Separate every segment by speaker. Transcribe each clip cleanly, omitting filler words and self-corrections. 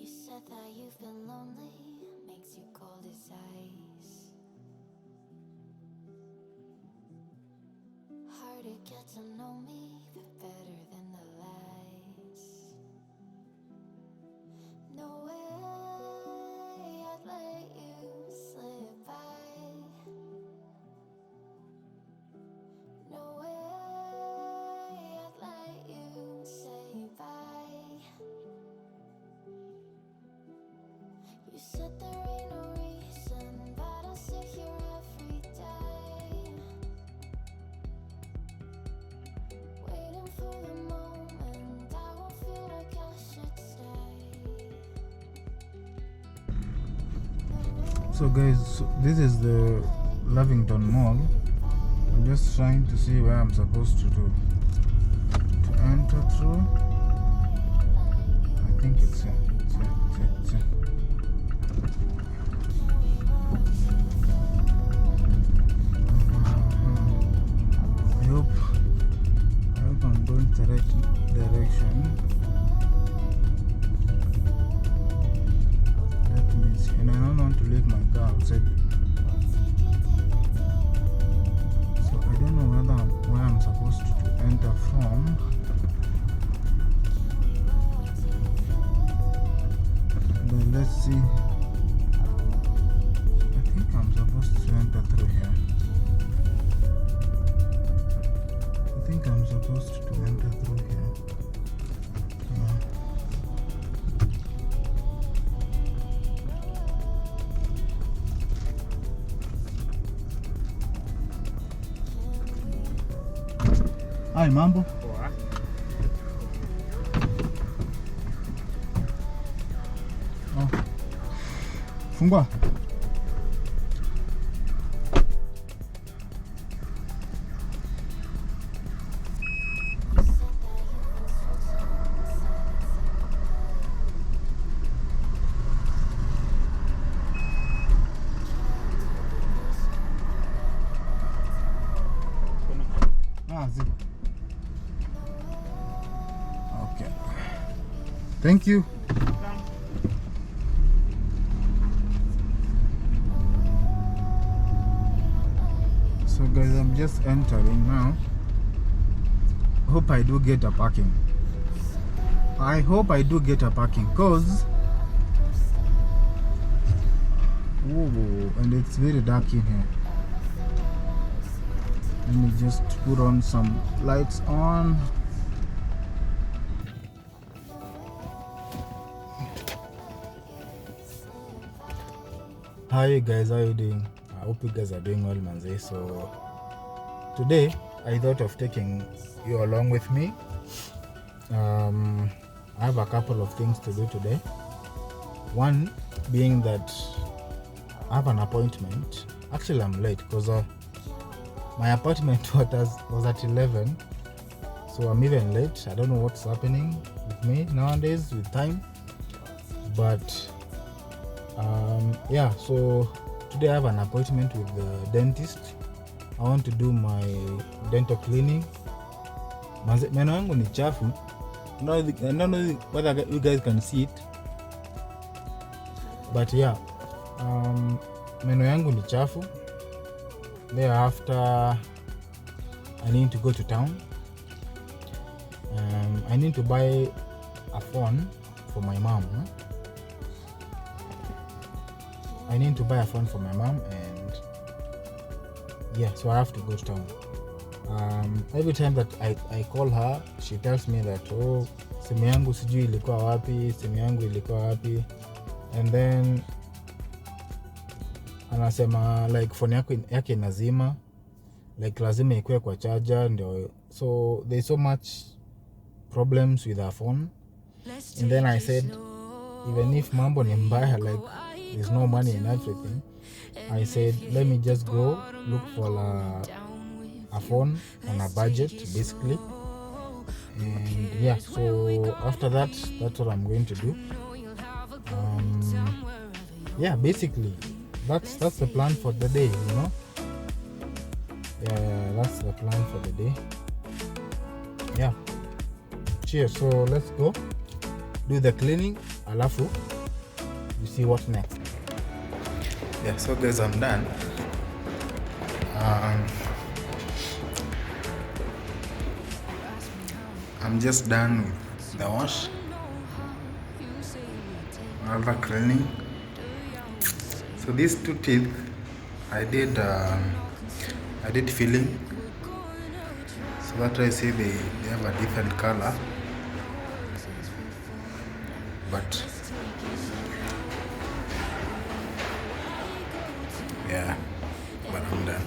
Speaker 1: said that you've been lonely, makes you cold as ice. Hard to get to know me, but better than the lies. No way I'd let you slip by. No way I'd let you say bye. You said there ain't no reason, but I'll sit here every day, waiting for the moment I won't feel like I should stay.
Speaker 2: So guys, this is the Lavington Mall. I'm just trying to see where I'm supposed to enter through. I think it's here. It's here. I hope I'm going the right direction. Let me see. And I don't want to leave my car outside. So I don't know where I'm supposed to enter from. But let's see. I think I'm supposed to enter through here. I think I'm supposed to enter through here. Hi, mambo. Oh. Fungua. Zip. Okay. Thank you. So guys, I'm just entering now. Hope I do get a parking. I hope I do get a parking, cause and it's very dark in here. Let me just put on some lights on. Hi guys, how are you doing? I hope you guys are doing well, manze. So today I thought of taking you along with me. I have a couple of things to do today. One being that I have an appointment. Actually, I'm late because my appointment was at 11, so I'm even late. I don't know what's happening with me nowadays with time, but yeah, so today I have an appointment with the dentist. I want to do my dental cleaning. Meno yangu ni chafu. I don't know whether you guys can see it, but yeah, meno yangu ni chafu. Thereafter, I need to go to town. I need to buy a phone for my mom. I need to buy a phone for my mom, and yeah, so I have to go to town. Every time that I call her, she tells me that simu yangu sijui ilikuwa wapi, and then anasema like phone yake inazima, like lazima ikuwe kwa charger ndio. So there's so much problems with her phone, and then I said even if mambo ni mbaya, like there's no money and everything, I said let me just go look for a phone on a budget basically. And yeah, so after that, that's what I'm going to do. Yeah, basically that's the plan for the day, you know. Yeah, that's the plan for the day. Yeah, cheers. So let's go do the cleaning, alafu you see what next. Yeah, so guys, I'm done. I'm just done with the wash, all the cleaning. So these two teeth, I did filling, so that I see they have a different color, but yeah, but I'm done.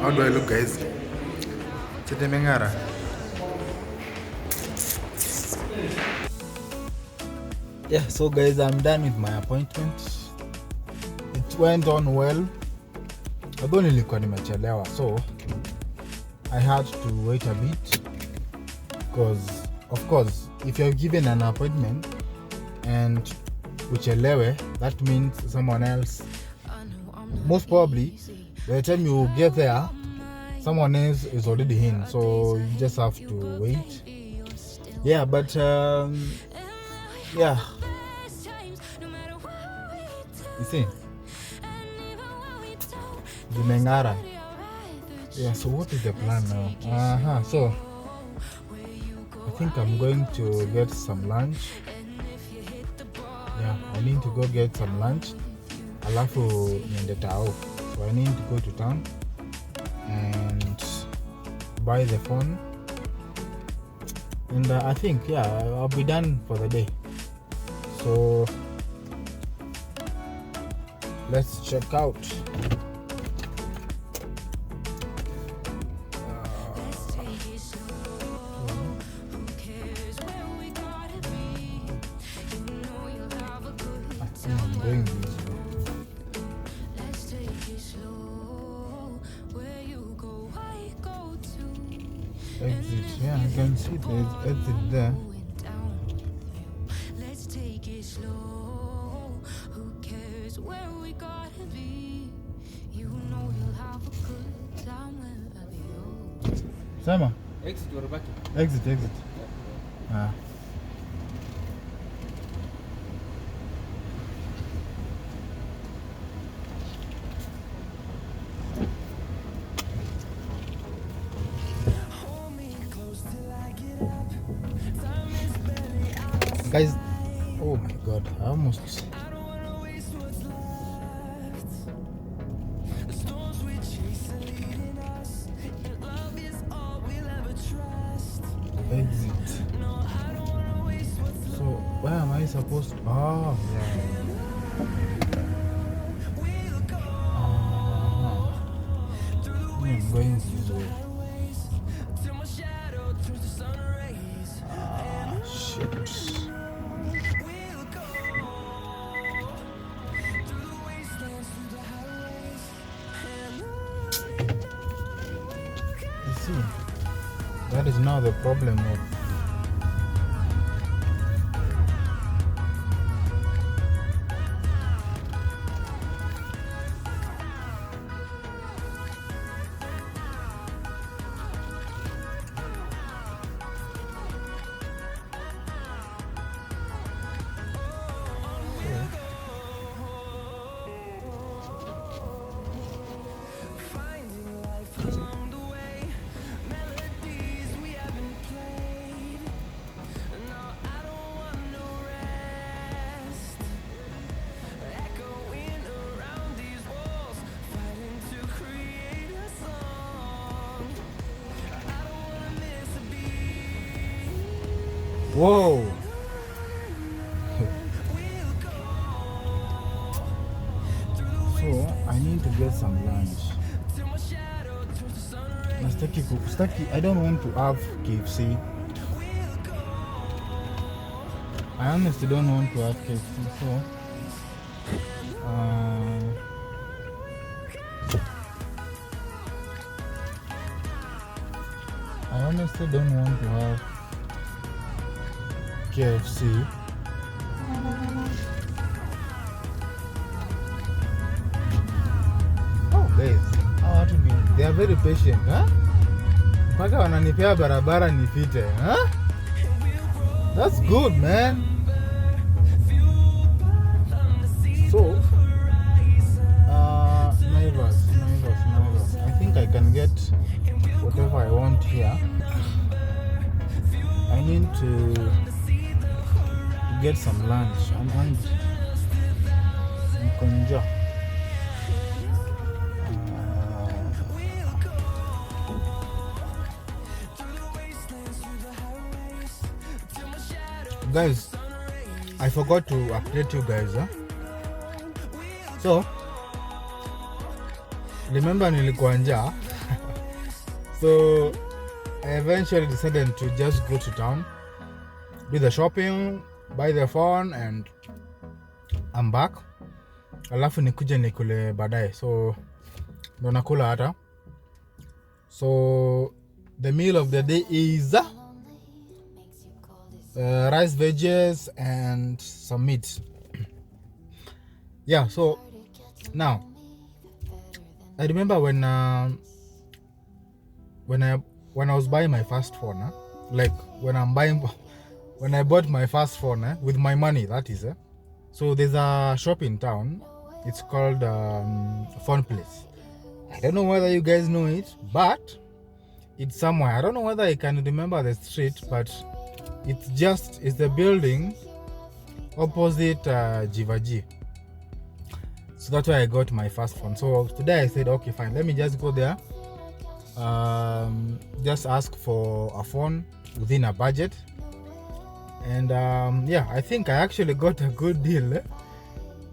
Speaker 2: How do I look, guys? Chete mengara. Yeah, so guys, I'm done with my appointment. It went on well. Although nilikuwa nimechelewa, so I had to wait a bit, because of course if you're given an appointment and uchelewe, that means someone else, most probably by the time you get there, someone else is already in, so you just have to wait. Yeah, but yeah, you see, Zimengara. Yeah, so what is the plan now? So I think I'm going to get some lunch. Yeah, I need to go get some lunch. Alafu niende tao. So I need to go to town and buy the phone. And I think, yeah, I'll be done for the day. So let's check out. I'm doing this. Exit, yeah, I can see there's exit there. Let's take it slow. Who cares where we gotta be? You know you'll have a good time wherever you go. Sama?
Speaker 3: Exit, we're back.
Speaker 2: Exit. Guys, oh my god, I almost. Exit. So where am I supposed to? Oh, yeah. I'm going this way. Shit. You see, that is now the problem of whoa. So I need to get some lunch. I don't want to have KFC. I honestly don't want to have KFC, so I honestly don't want to have KFC. Oh guys, how to be? They are very patient, huh? mpaka wananipea barabara nipite, huh? That's good, man. So Naivas. I think I can get whatever I want here. I need to get some lunch. I'm hungry. Mkonja. Guys, I forgot to update you guys, huh? So remember nilikuwa njaa. So I eventually decided to just go to town, do the shopping, buy the phone, and I'm back. Alafu nikuje nikule baadaye. So ndo nakula hata. So the meal of the day is rice, veggies, and some meat. Yeah, so now I remember when I was buying my first phone, like when I bought my first phone with my money, that is. So there's a shop in town. It's called Phone Place. I don't know whether you guys know it, but it's somewhere. I don't know whether I can remember the street, but it's the building opposite Jivaji. So that's why I got my first phone. So today I said, okay, fine, let me just go there, just ask for a phone within a budget. And yeah, I think I actually got a good deal,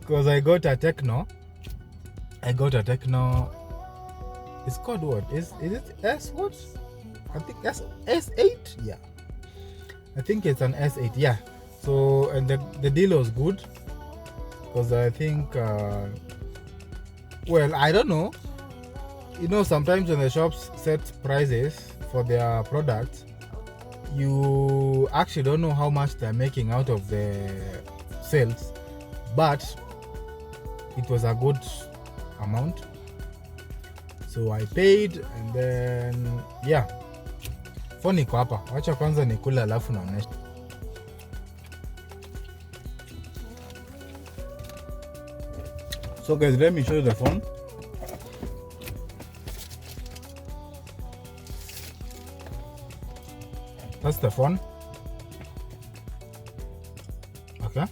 Speaker 2: because I got a Techno. It's called what? Is it S what? I think S8. Yeah, I think it's an S8. Yeah. So and the deal was good, because I think well, I don't know. You know, sometimes when the shops set prices for their products, you actually don't know how much they're making out of the sales, but it was a good amount. So I paid, and then yeah, phone iko hapa. Wacha kwanza nikula alafu naonesha. So guys, let me show you the phone. That's the phone. Okay.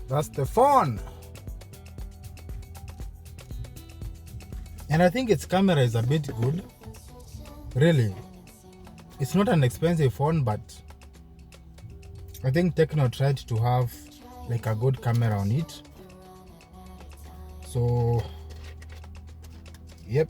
Speaker 2: That's the phone. And I think its camera is a bit good. Really. It's not an expensive phone, but I think Techno tried to have like a good camera on it. So yep.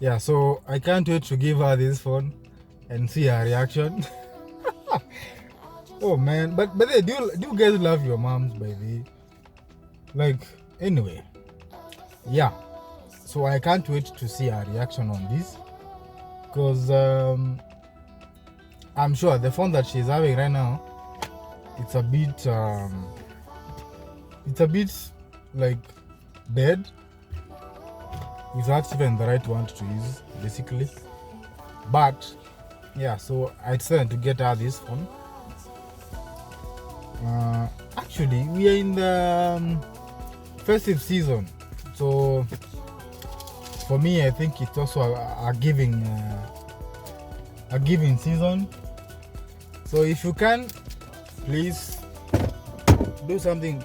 Speaker 2: Yeah, so I can't wait to give her this phone and see her reaction. Oh man, but do you guys love your moms, baby? Like, anyway, yeah. So I can't wait to see her reaction on this, because I'm sure the phone that she's having right now, it's a bit like dead. If that's even the right one to use, basically. But yeah, so I decided to get her this phone. Actually, we are in the festive season, so for me, I think it's also a giving season. So if you can, please do something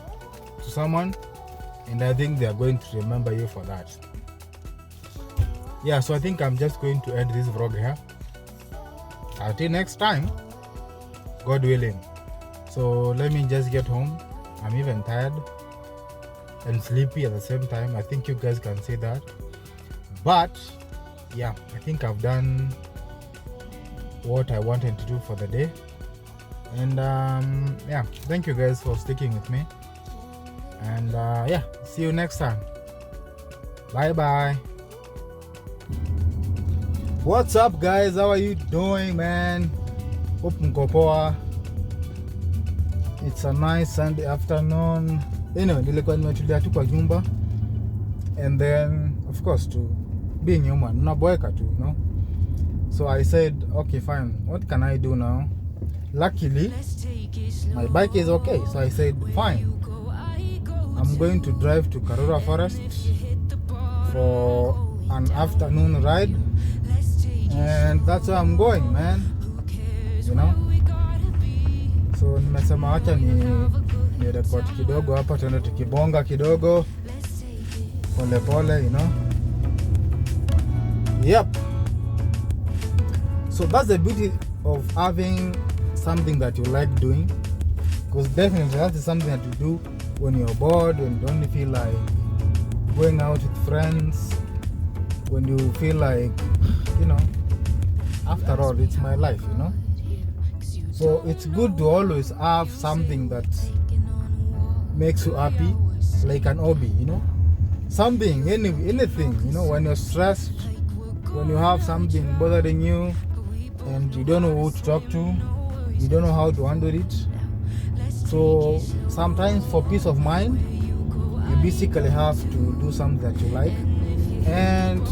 Speaker 2: to someone, and I think they are going to remember you for that. Yeah, so I think I'm just going to end this vlog here. Until next time, God willing. So let me just get home. I'm even tired and sleepy at the same time. I think you guys can say that. But yeah, I think I've done what I wanted to do for the day. And yeah, thank you guys for sticking with me. And yeah, see you next time. Bye bye. What's up guys, how are you doing, man? Hope mko poa. It's a nice Sunday afternoon. Nilikuwa nimetulia tu kwa nyumba. And then of course to being human, unaboeka tu, you know. So I said, okay fine, what can I do now? Luckily my bike is okay, so I said fine, I'm going to drive to Karura forest for an afternoon ride. And that's where I'm going, man, you know. So nimesema acha ni record kidogo hapa, tuende tukibonga kidogo pole pole, you know. Yep. So that's the beauty of having something that you like doing, because definitely that is something that you do when you're bored, when you don't feel like going out with friends, when you feel like, you know, after all, it's my life, you know. So it's good to always have something that makes you happy, like an hobby, you know. Something, anything, you know, when you're stressed, when you have something bothering you and you don't know who to talk to, you don't know how to handle it. So sometimes for peace of mind, you basically have to do something that you like. And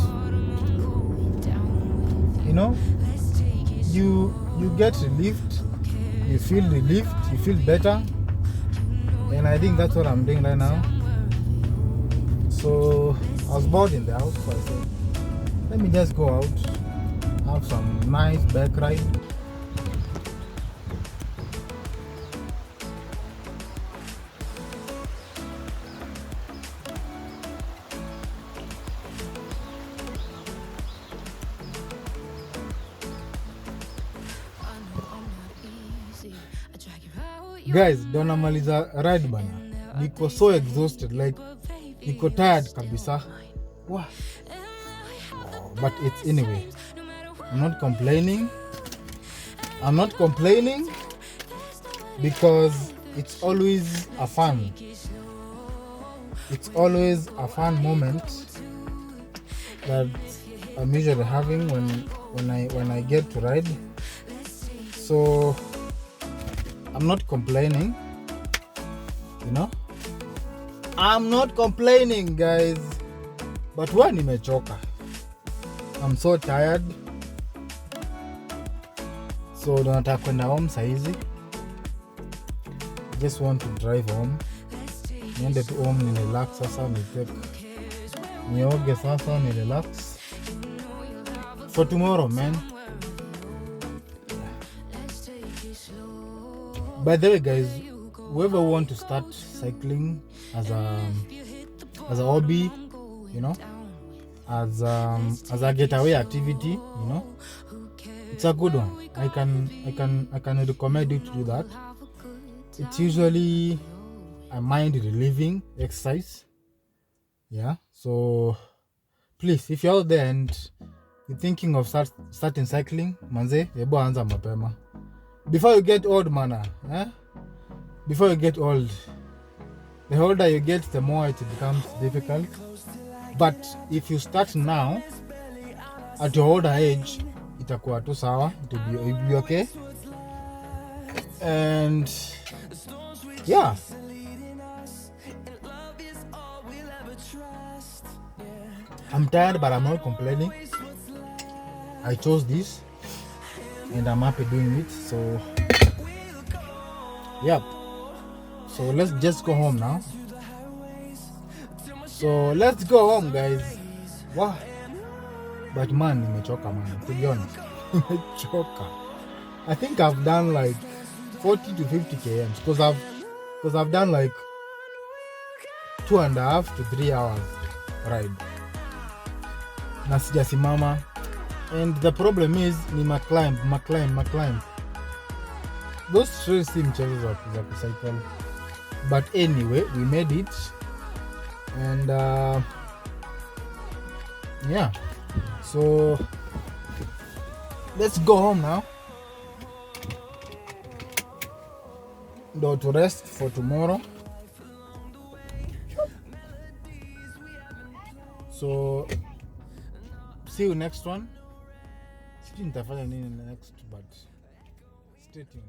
Speaker 2: you know, you get relieved, you feel relieved, you feel better. And I think that's what I'm doing right now. So I was bored in the house, so I said, let me just go out, have some nice bike ride. Guys, don't namaliza ride bana. Niko so exhausted, like niko tired kabisa. Wow. But it's anyway. I'm not complaining because it's always a fun. It's always a fun moment that I'm usually having when I get to ride. So I'm not complaining, you know. I'm not complaining, guys. But when nimechoka, I'm so tired. So nataka kwenda home saizi. I just want to drive home. Niende tu home, ni relax sasa, nioge sasa, ni relax for tomorrow, man. By the way, guys, whoever want to start cycling as a hobby, you know, as a getaway activity, you know, it's a good one. I can recommend you to do that. It's usually a mind relieving exercise. Yeah. So please, if you're out there and you're thinking of starting cycling, manze, ebo anza mapema. Before you get old, man, before you get old, the older you get, the more it becomes difficult. But if you start now, at your older age, itakuwa tu sawa, it will be okay. And yeah, I'm tired, but I'm not complaining. I chose this and I'm happy doing it. So yep. So let's just go home now. So let's go home, guys. Wow. But man, nimechoka, man, to be honest. Nimechoka. I think I've done like 40 to 50 km because I've done like 2.5 to 3 hours ride. Na sijasimama. And the problem is ni maclimb. Those trails seem mchezo za kucycle. But anyway, we made it. And yeah. So let's go home now. ndo to rest for tomorrow. So see you next one. Sijui nitafanya nini next, but stay tuned.